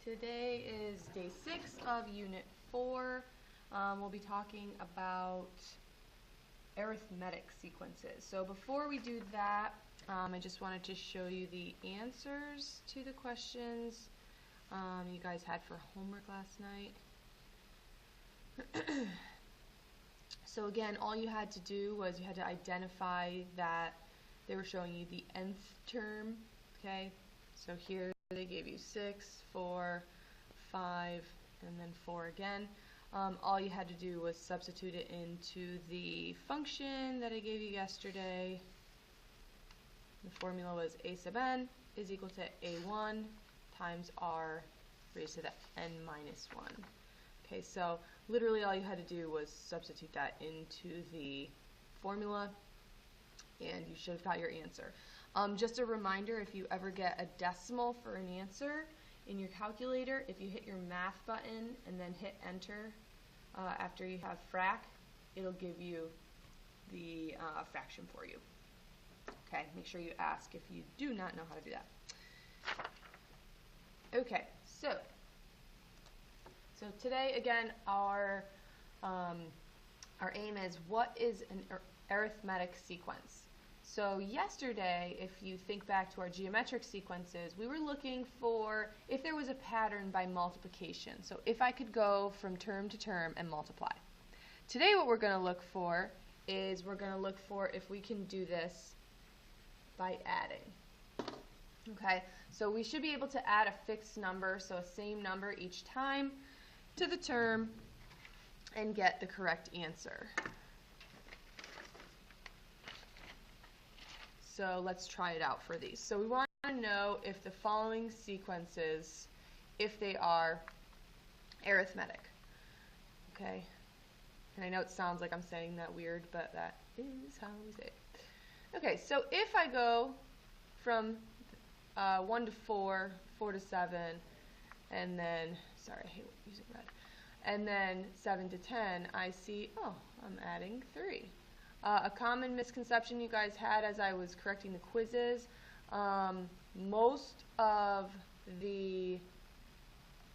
Today is day 6 of Unit 4. We'll be talking about arithmetic sequences. So before we do that, I just wanted to show you the answers to the questions you guys had for homework last night. So again, all you had to do was you had to identify that they were showing you the nth term, okay? So here they gave you 6, 4, 5, and then 4 again. All you had to do was substitute it into the function that I gave you yesterday. The formula was a sub n is equal to a1 times r raised to the n minus 1. Okay, so literally all you had to do was substitute that into the formula, and you should have got your answer. Just a reminder, if you ever get a decimal for an answer in your calculator, if you hit your math button and then hit enter after you have frac, it'll give you the fraction for you. Okay, make sure you ask if you do not know how to do that. Okay, so today again our aim is, what is an arithmetic sequence? So yesterday, if you think back to our geometric sequences, we were looking for if there was a pattern by multiplication. So if I could go from term to term and multiply. Today what we're going to look for is if we can do this by adding. Okay, so we should be able to add a fixed number, so a same number each time, to the term and get the correct answer. So let's try it out for these. So we want to know if the following sequences, if they are arithmetic. Okay, and I know it sounds like I'm saying that weird, but that is how we say it. Okay, so if I go from 1 to 4, 4 to 7, and then, sorry, I hate using red, and then 7 to 10, I see, oh, I'm adding 3. A common misconception you guys had as I was correcting the quizzes, most of the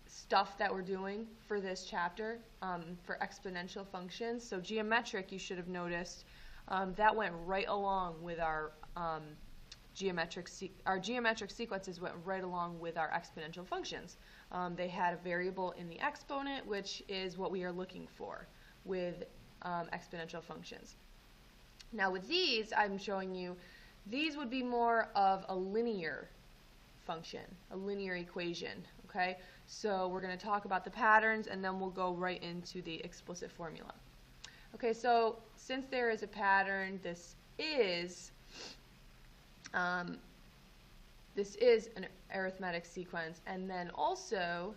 stuff that we're doing for this chapter, for exponential functions, so geometric, you should have noticed, that went right along with our geometric sequences went right along with our exponential functions. They had a variable in the exponent, which is what we are looking for with exponential functions. Now with these, I'm showing you, these would be more of a linear function, a linear equation, okay? So we're going to talk about the patterns, and then we'll go right into the explicit formula. Okay, so since there is a pattern, this is an arithmetic sequence, and then also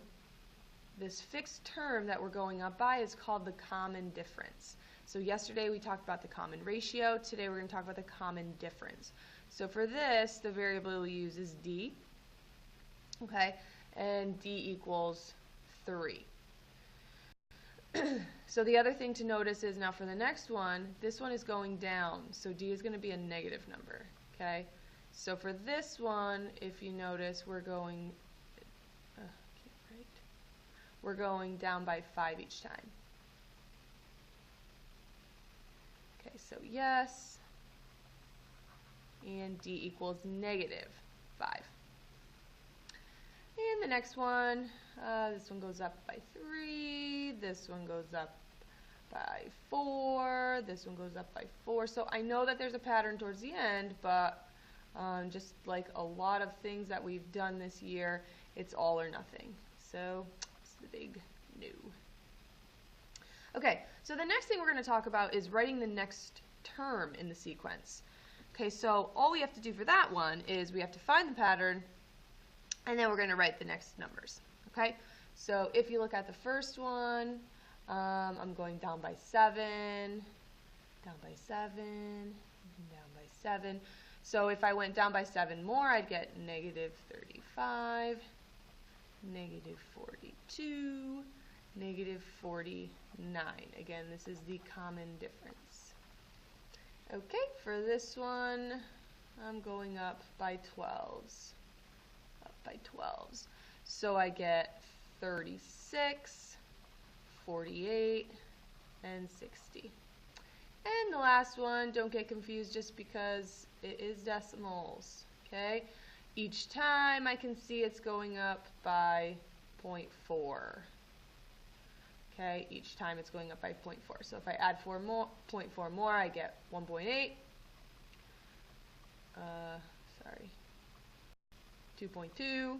this fixed term that we're going up by is called the common difference. So yesterday we talked about the common ratio. Today we're going to talk about the common difference. So for this, the variable we use is d, okay, and d equals 3. So the other thing to notice is, now for the next one, this one is going down, so d is going to be a negative number, okay? So for this one, if you notice, we're going down by 5 each time. Okay, so yes, and d equals negative 5. And the next one, this one goes up by 3, this one goes up by 4, this one goes up by 4. So I know that there's a pattern towards the end, but just like a lot of things that we've done this year, it's all or nothing. So it's the big no. Okay, so the next thing we're going to talk about is writing the next term in the sequence. Okay, so all we have to do for that one is we have to find the pattern, and then we're going to write the next numbers. Okay, so if you look at the first one, I'm going down by 7, down by 7, down by 7. So if I went down by 7 more, I'd get negative 35, negative 42, negative 49. Again, this is the common difference. Okay, for this one, I'm going up by 12s. Up by 12s. So I get 36, 48, and 60. And the last one, don't get confused just because it is decimals, okay? Each time I can see it's going up by 0.4. Okay, each time it's going up by 0.4. So if I add 0.4 more, I get 1.8. 2.2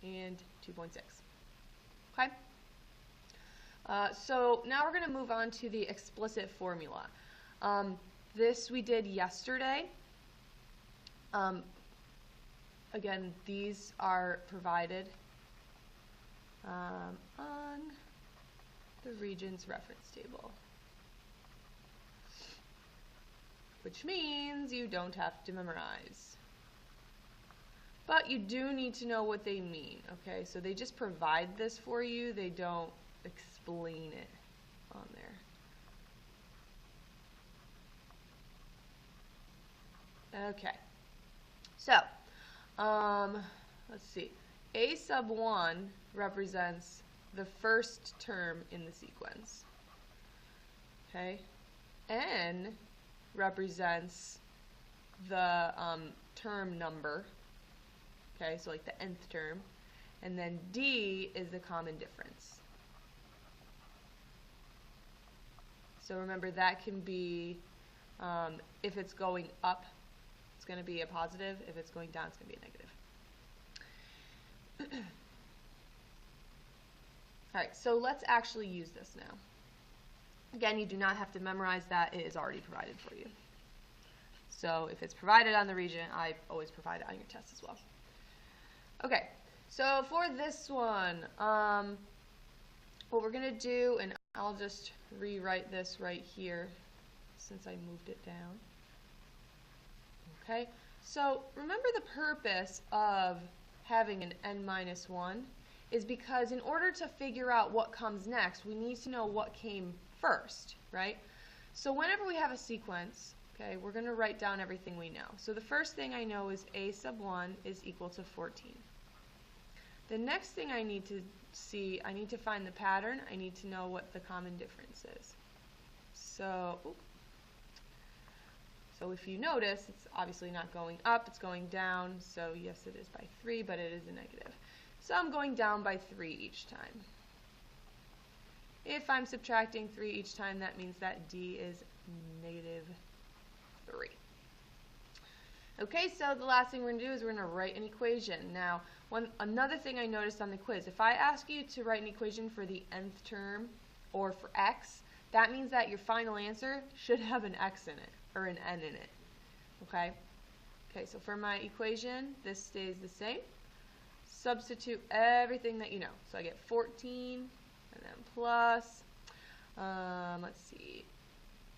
and 2.6. Okay. So now we're going to move on to the explicit formula. This we did yesterday. Again, these are provided on the Regents reference table, which means you don't have to memorize. But you do need to know what they mean, okay? So they just provide this for you. They don't explain it on there. Okay. So, let's see. A sub 1 represents the first term in the sequence. Okay? N represents the term number. Okay, so like the nth term. And then D is the common difference. So remember, that can be, if it's going up, it's going to be a positive. If it's going down, it's going to be a negative. All right, so let's actually use this now. Again, you do not have to memorize that. It is already provided for you. So if it's provided on the Regent, I always provide it on your test as well. Okay, so for this one, what we're going to do, and I'll just rewrite this right here since I moved it down. Okay, so remember the purpose of having an n-1 is because in order to figure out what comes next, we need to know what came first, right? So whenever we have a sequence, okay, we're going to write down everything we know. So the first thing I know is a sub 1 is equal to 14. The next thing I need to see, I need to find the pattern. I need to know what the common difference is. So if you notice, it's obviously not going up, it's going down. So yes, it is by 3, but it is a negative. So I'm going down by 3 each time. If I'm subtracting 3 each time, that means that D is negative 3. Okay, so the last thing we're going to do is we're going to write an equation. Now, another thing I noticed on the quiz, if I ask you to write an equation for the nth term or for x, that means that your final answer should have an x in it, or an n in it. Okay? Okay, so for my equation, this stays the same. Substitute everything that you know. So I get 14, and then plus, let's see,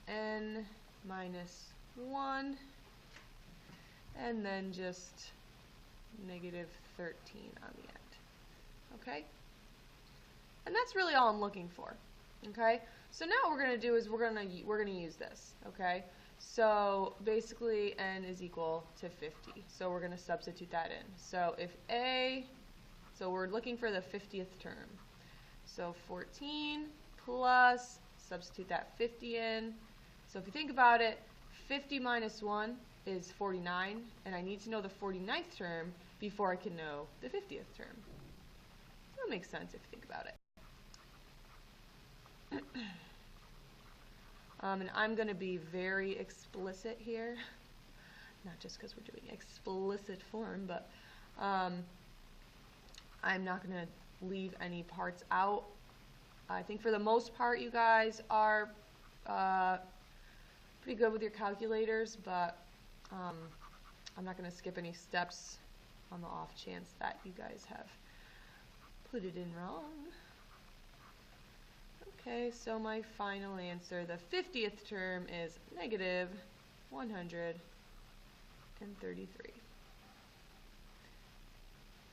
n minus 1, and then just negative 13 on the end. Okay? And that's really all I'm looking for. Okay? So now what we're going to do is we're going to use this. Okay? So basically n is equal to 50. So we're going to substitute that in. So if so we're looking for the 50th term. So 14 plus, substitute that 50 in. So if you think about it, 50 minus 1 is 49, and I need to know the 49th term before I can know the 50th term. That makes sense if you think about it. And I'm going to be very explicit here, not just because we're doing explicit form, but I'm not going to leave any parts out. I think for the most part you guys are pretty good with your calculators, but I'm not going to skip any steps on the off chance that you guys have put it in wrong. Okay, so my final answer, the 50th term, is negative 133.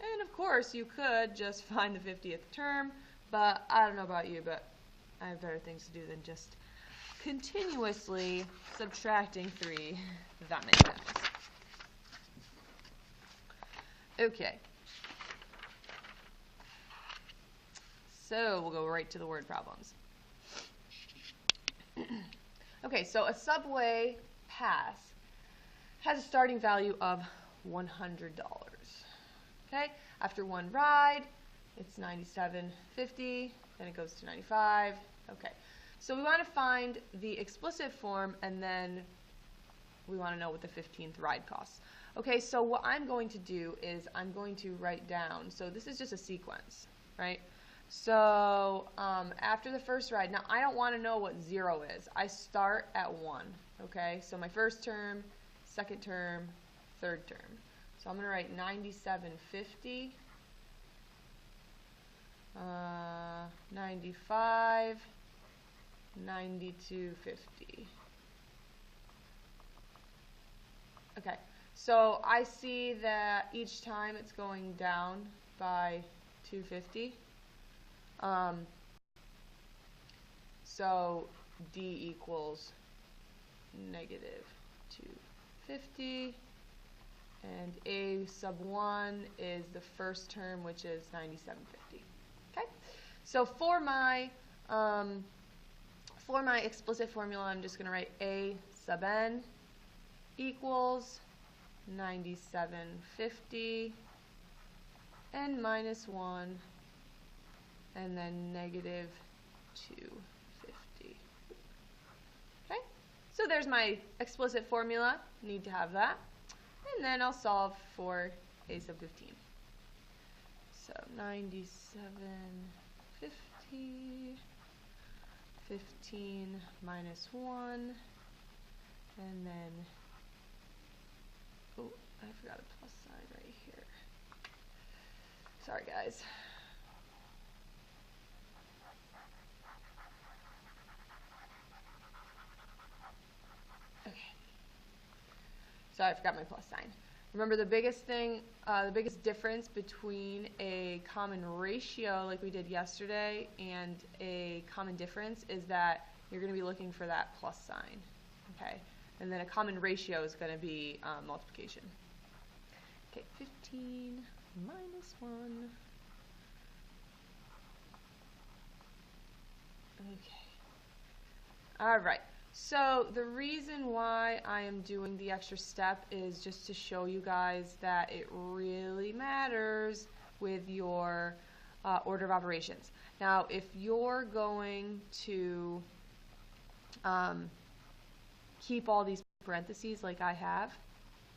And of course, you could just find the 50th term, but I don't know about you, but I have better things to do than just continuously subtracting 3, if that makes sense. Okay, So we'll go right to the word problems. Okay, so a subway pass has a starting value of $100. Okay, after one ride, it's $97.50, then it goes to $95. Okay, so we want to find the explicit form, and then we want to know what the 15th ride costs. Okay, so what I'm going to do is I'm going to write down, so this is just a sequence, right? So after the first ride, now I don't want to know what 0 is. I start at 1, okay? So my first term, second term, third term. So I'm going to write $97.50, 95, $92.50. Okay, so I see that each time it's going down by $2.50. So D equals negative $2.50, and A sub 1 is the first term, which is $97.50. Okay, so for my explicit formula, I'm just going to write A sub n equals $97.50 and minus 1, and then negative $2.50. Okay, so there's my explicit formula. Need to have that. And then I'll solve for A sub 15. So $97.50, 15 minus 1, and then, oh, I forgot a plus sign right here. Sorry, guys. Okay. Sorry, I forgot my plus sign. Remember, the biggest thing, the biggest difference between a common ratio like we did yesterday and a common difference is that you're going to be looking for that plus sign. Okay, and then a common ratio is going to be multiplication. Okay, 15 minus 1. Okay. All right. So the reason why I am doing the extra step is just to show you guys that it really matters with your order of operations. Now, if you're going to keep all these parentheses like I have,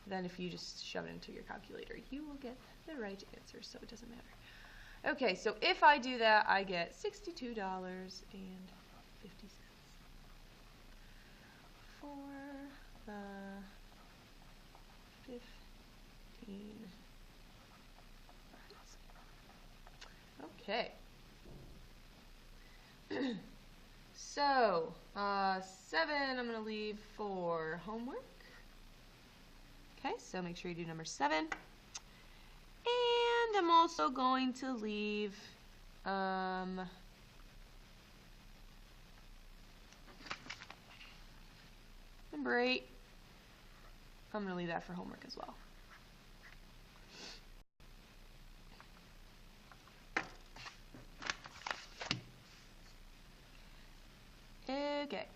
then if you just shove it into your calculator, you will get the right answer, so it doesn't matter. Okay, so if I do that, I get $62.50 for the 15 rides. Okay. So, 7 I'm going to leave for homework. Okay, so make sure you do number 7. And I'm also going to leave number 8. I'm going to leave that for homework as well. Okay.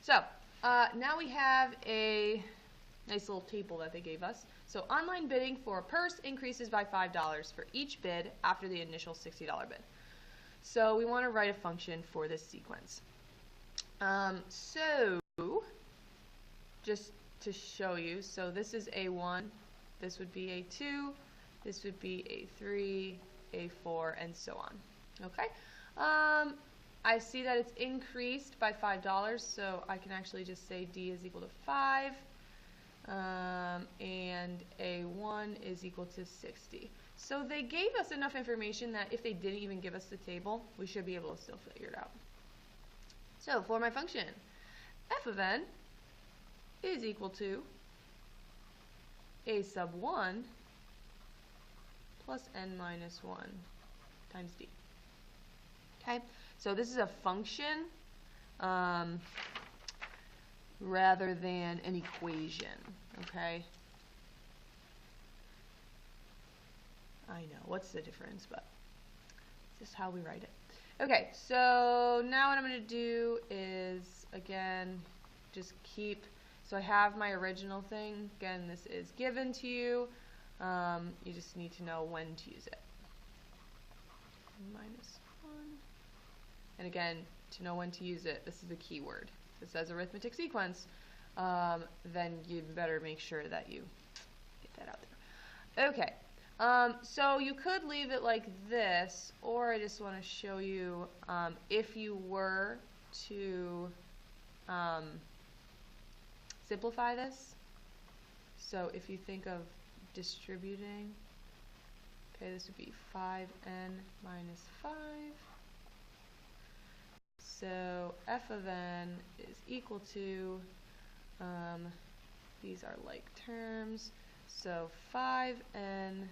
So, now we have a nice little table that they gave us. So, online bidding for a purse increases by $5 for each bid after the initial $60 bid. So, we want to write a function for this sequence. So, just to show you, so this is A1, this would be A2, this would be A3, A4, and so on. Okay? I see that it's increased by $5, so I can actually just say D is equal to 5, and A1 is equal to 60. So they gave us enough information that if they didn't even give us the table, we should be able to still figure it out. So for my function, f of n is equal to a sub 1 plus n minus 1 times d. Okay, so this is a function rather than an equation. Okay. I know, what's the difference, but it's just how we write it. Okay, so now what I'm going to do is, again, just keep, so I have my original thing. Again, this is given to you. You just need to know when to use it. -1. And again, to know when to use it, this is a keyword. If it says arithmetic sequence, then you'd better make sure that you get that out there. Okay, so you could leave it like this, or I just want to show you if you were to simplify this. So if you think of distributing, okay, this would be 5n minus 5. So f of n is equal to, these are like terms, so 5n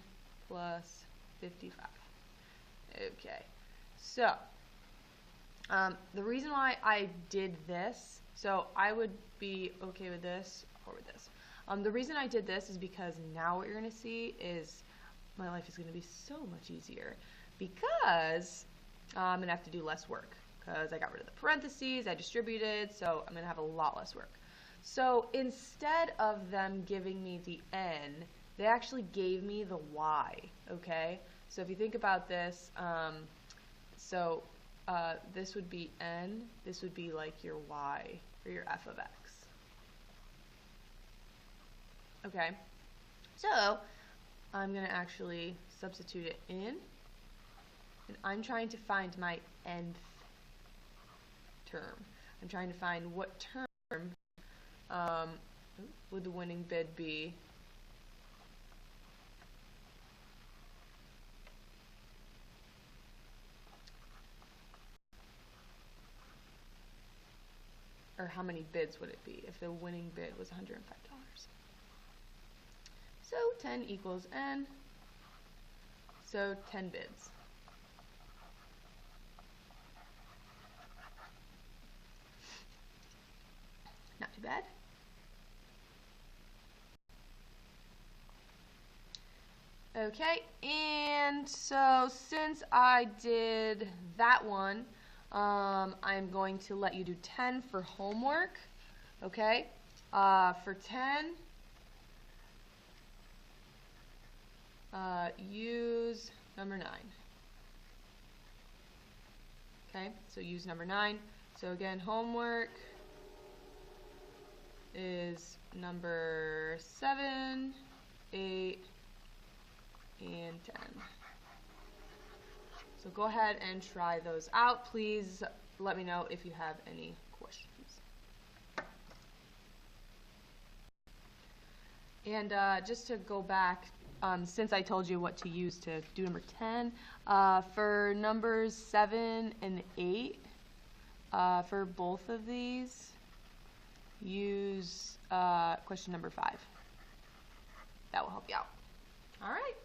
plus 55. Okay, so the reason why I did this, so I would be okay with this or with this. The reason I did this is because now what you're going to see is my life is going to be so much easier because I'm going to have to do less work because I got rid of the parentheses, I distributed, so I'm going to have a lot less work. So instead of them giving me the n, they actually gave me the y, okay? So if you think about this, this would be n, this would be like your y, or your f of x. Okay, so I'm going to actually substitute it in, and I'm trying to find my nth term. I'm trying to find what term would the winning bid be. Or how many bids would it be if the winning bid was $105? So 10 equals n, so 10 bids. Not too bad. Okay, and so since I did that one, I'm going to let you do 10 for homework. Okay, for 10, use number 9. Okay, so use number 9. So again, homework is number 7, 8, and 10. So go ahead and try those out. Please let me know if you have any questions. And just to go back, since I told you what to use to do number 10, for numbers 7 and 8, for both of these, use question number 5. That will help you out. All right.